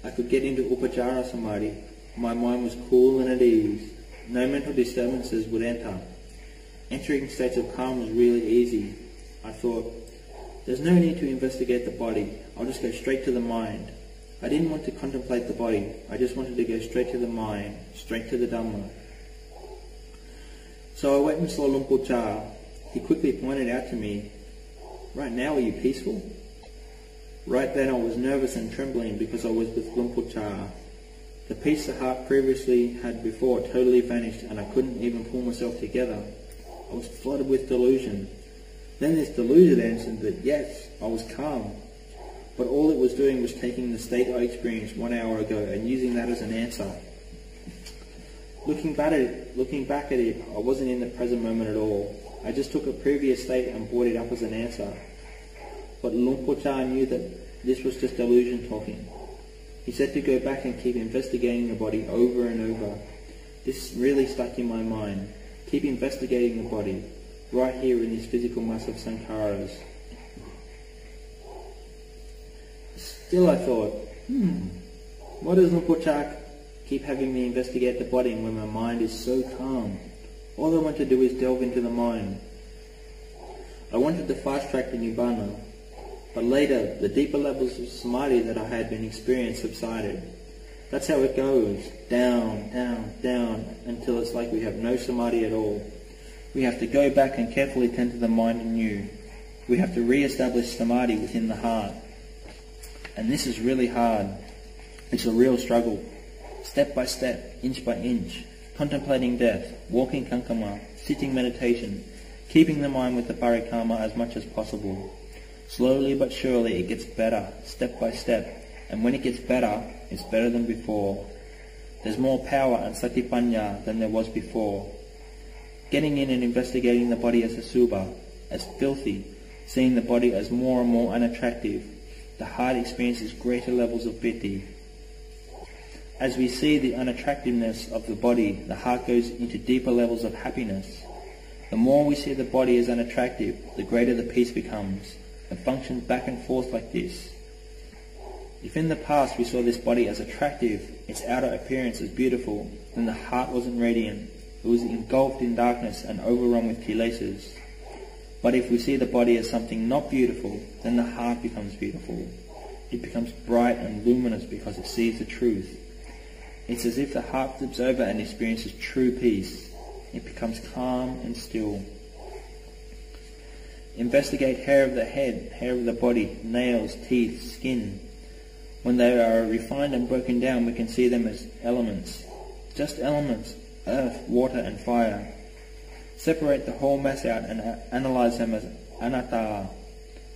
I could get into upachara samadhi. My mind was cool and at ease. No mental disturbances would enter. Entering states of calm was really easy. I thought, There's no need to investigate the body. I'll just go straight to the mind. I didn't want to contemplate the body. I just wanted to go straight to the mind, straight to the Dhamma. So I went and saw Luang Por Chah. He quickly pointed out to me, "Right now, are you peaceful?" Right then I was nervous and trembling because I was with Luang Por Chah. The peace the heart previously had before totally vanished, and I couldn't even pull myself together. I was flooded with delusion. Then this delusion answered that yes, I was calm. But all it was doing was taking the state I experienced 1 hour ago and using that as an answer. Looking back at it, I wasn't in the present moment at all. I just took a previous state and brought it up as an answer. But Luang Por Chah knew that this was just delusion talking. He said to go back and keep investigating the body over and over. This really stuck in my mind. Keep investigating the body, right here in this physical mass of sankharas. Still I thought, why does Luang Por Chah keep having me investigate the body when my mind is so calm? All I want to do is delve into the mind. I wanted to fast track the Nibbana, but later the deeper levels of samadhi that I had been experiencing subsided. That's how it goes, down, down, down, until it's like we have no samadhi at all. We have to go back and carefully tend to the mind anew. We have to re-establish samadhi within the heart. And this is really hard. It's a real struggle. Step by step, inch by inch, contemplating death, walking kankama, sitting meditation, keeping the mind with the parikrama as much as possible. Slowly but surely it gets better, step by step, and when it gets better, it's better than before. There's more power and Satipanya than there was before. Getting in and investigating the body as a subha, as filthy, seeing the body as more and more unattractive, the heart experiences greater levels of piti. As we see the unattractiveness of the body, the heart goes into deeper levels of happiness. The more we see the body as unattractive, the greater the peace becomes. It functions back and forth like this. If in the past we saw this body as attractive, its outer appearance as beautiful, then the heart wasn't radiant. It was engulfed in darkness and overrun with kilesas. But if we see the body as something not beautiful, then the heart becomes beautiful. It becomes bright and luminous because it sees the truth. It's as if the heart flips over and experiences true peace. It becomes calm and still. Investigate hair of the head, hair of the body, nails, teeth, skin. When they are refined and broken down, we can see them as elements. Just elements, earth, water and fire. Separate the whole mass out and analyze them as anatta.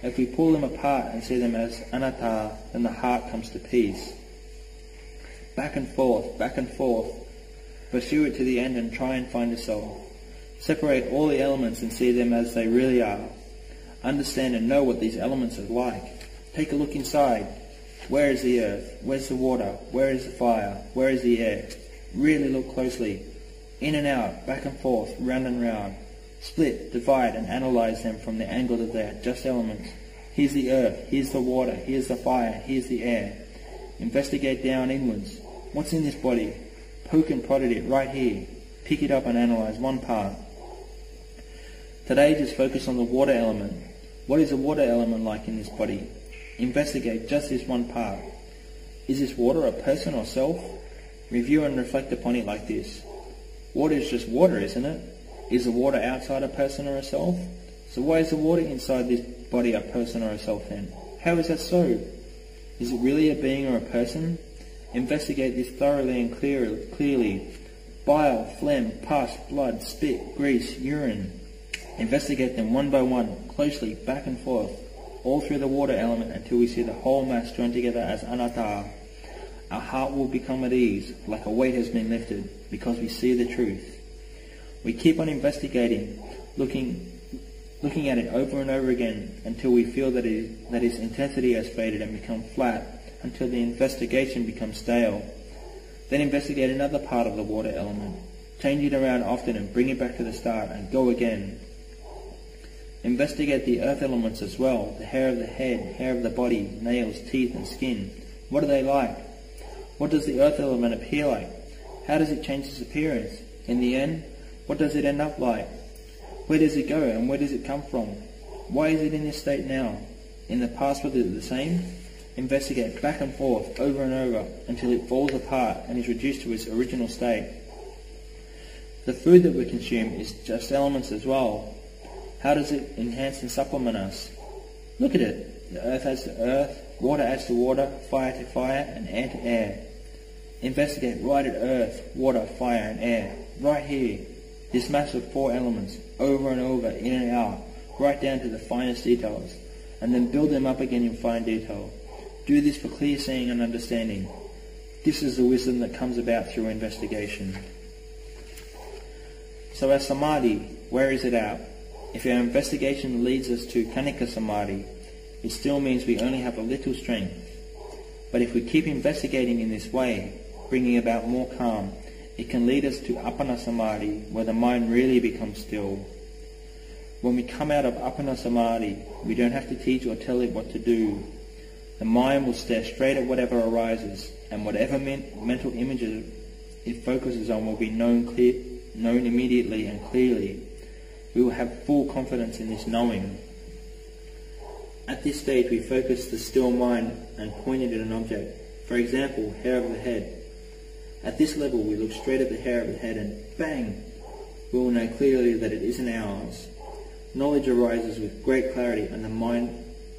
If we pull them apart and see them as anatta, then the heart comes to peace. Back and forth, back and forth. Pursue it to the end and try and find yourself. Separate all the elements and see them as they really are. Understand and know what these elements are like. Take a look inside. Where is the earth? Where's the water? Where is the fire? Where is the air? Really look closely. In and out, back and forth, round and round. Split, divide and analyze them from the angle that they are just elements. Here's the earth, here's the water, here's the fire, here's the air. Investigate down inwards. What's in this body? Poke and prod at it right here. Pick it up and analyze one part. Today just focus on the water element. What is the water element like in this body? Investigate just this one part. Is this water a person or self? Review and reflect upon it like this. Water is just water, isn't it? Is the water outside a person or a self? So why is the water inside this body a person or a self then? How is that so? Is it really a being or a person? Investigate this thoroughly and clearly. Bile, phlegm, pus, blood, spit, grease, urine. Investigate them one by one, closely, back and forth, all through the water element until we see the whole mass joined together as anatta. Our heart will become at ease, like a weight has been lifted, because we see the truth. We keep on investigating, looking at it over and over again until we feel that its intensity has faded and become flat, until the investigation becomes stale. Then investigate another part of the water element. Change it around often and bring it back to the start and go again. Investigate the earth elements as well, the hair of the head, hair of the body, nails, teeth and skin. What are they like? What does the earth element appear like? How does it change its appearance? In the end, what does it end up like? Where does it go and where does it come from? Why is it in this state now? In the past, was it the same? Investigate back and forth, over and over, until it falls apart and is reduced to its original state. The food that we consume is just elements as well. How does it enhance and supplement us? Look at it. The earth adds to earth, water adds to water, fire to fire, and air to air. Investigate right at earth, water, fire, and air. Right here. This mass of 4 elements, over and over, in and out, right down to the finest details, and then build them up again in fine detail. Do this for clear seeing and understanding. This is the wisdom that comes about through investigation. So our samadhi, where is it at? If our investigation leads us to kanika samadhi, it still means we only have a little strength. But if we keep investigating in this way, bringing about more calm, it can lead us to appana samadhi, where the mind really becomes still. When we come out of appana samadhi, we don't have to teach or tell it what to do. The mind will stare straight at whatever arises, and whatever mental images it focuses on will be known immediately and clearly. We will have full confidence in this knowing. At this stage, we focus the still mind and point it at an object. For example, hair of the head. At this level, we look straight at the hair of the head and bang! We will know clearly that it isn't ours. Knowledge arises with great clarity and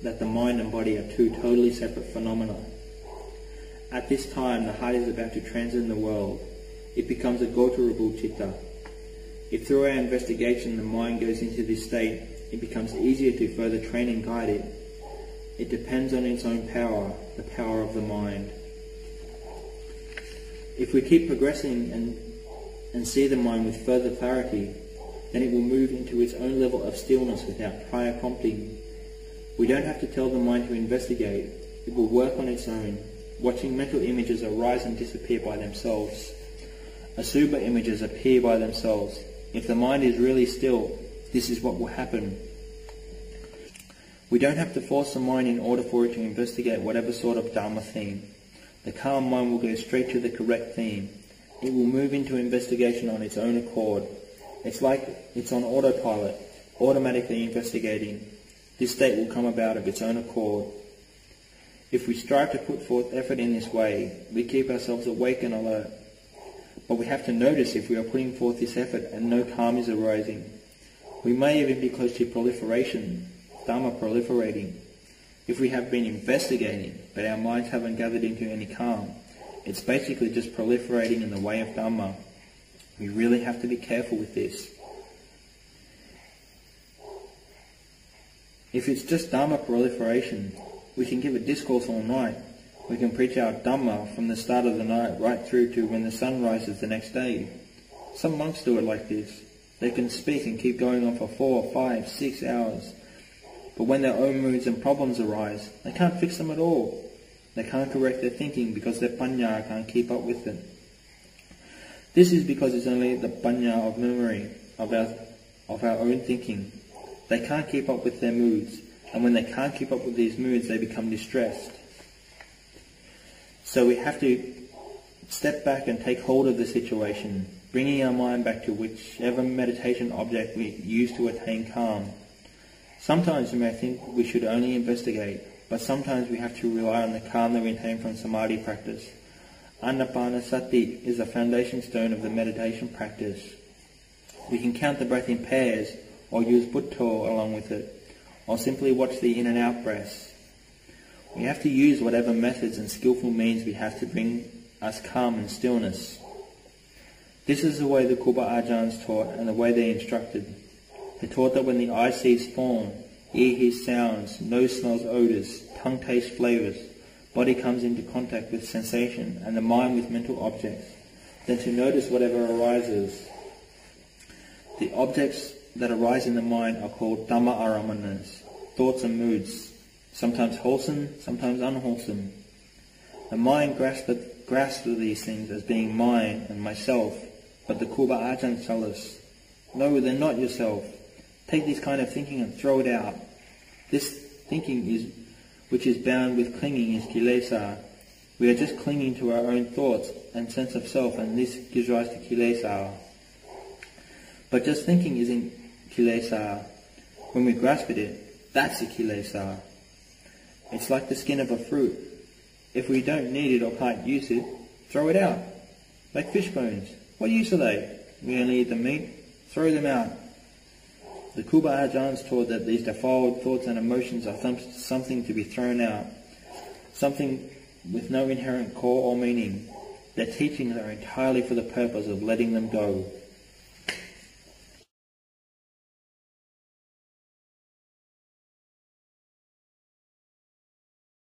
that the mind and body are 2 totally separate phenomena. At this time, the heart is about to transcend the world. It becomes a gotarabhu citta. If through our investigation the mind goes into this state, it becomes easier to further train and guide it. It depends on its own power, the power of the mind. If we keep progressing and see the mind with further clarity, then it will move into its own level of stillness without prior prompting. We don't have to tell the mind to investigate. It will work on its own, watching mental images arise and disappear by themselves. Asubha images appear by themselves. If the mind is really still, this is what will happen. We don't have to force the mind in order for it to investigate whatever sort of Dharma theme. The calm mind will go straight to the correct theme. It will move into investigation on its own accord. It's like it's on autopilot, automatically investigating. This state will come about of its own accord. If we strive to put forth effort in this way, we keep ourselves awake and alert. But we have to notice if we are putting forth this effort and no calm is arising. We may even be close to proliferation, Dharma proliferating. If we have been investigating, but our minds haven't gathered into any calm, it's basically just proliferating in the way of Dhamma. We really have to be careful with this. If it's just Dhamma proliferation, we can give a discourse all night. We can preach our Dhamma from the start of the night right through to when the sun rises the next day. Some monks do it like this. They can speak and keep going on for 4, 5, 6 hours. But when their own moods and problems arise, they can't fix them at all. They can't correct their thinking because their panya can't keep up with it. This is because it's only the panya of memory, of our own thinking. They can't keep up with their moods, and when they can't keep up with these moods, they become distressed. So we have to step back and take hold of the situation, bringing our mind back to whichever meditation object we use to attain calm. Sometimes we may think we should only investigate, but sometimes we have to rely on the calm that we attain from samadhi practice. Anapanasati is the foundation stone of the meditation practice. We can count the breath in pairs, or use Bhutto along with it, or simply watch the in and out breaths. We have to use whatever methods and skillful means we have to bring us calm and stillness. This is the way the Kuba Ajahns taught and the way they instructed. They taught that when the eye sees form, ear hears sounds, nose smells odours, tongue tastes flavours, body comes into contact with sensation, and the mind with mental objects, then to notice whatever arises. The objects that arise in the mind are called Dhamma aramanas, thoughts and moods, sometimes wholesome, sometimes unwholesome. The mind grasps these things as being mine and myself, but the Kuba Ajahns tell us, no, they're not yourself. Take this kind of thinking and throw it out. This thinking which is bound with clinging is kilesa. We are just clinging to our own thoughts and sense of self, and this gives rise to kilesa. But just thinking isn't kilesa. When we grasp at it, that's a kilesa. It's like the skin of a fruit. If we don't need it or can't use it, throw it out. Like fish bones. What use are they? We only eat the meat. Throw them out. The Kuba Ajahns taught that these defiled thoughts and emotions are something to be thrown out, something with no inherent core or meaning. Their teachings are entirely for the purpose of letting them go.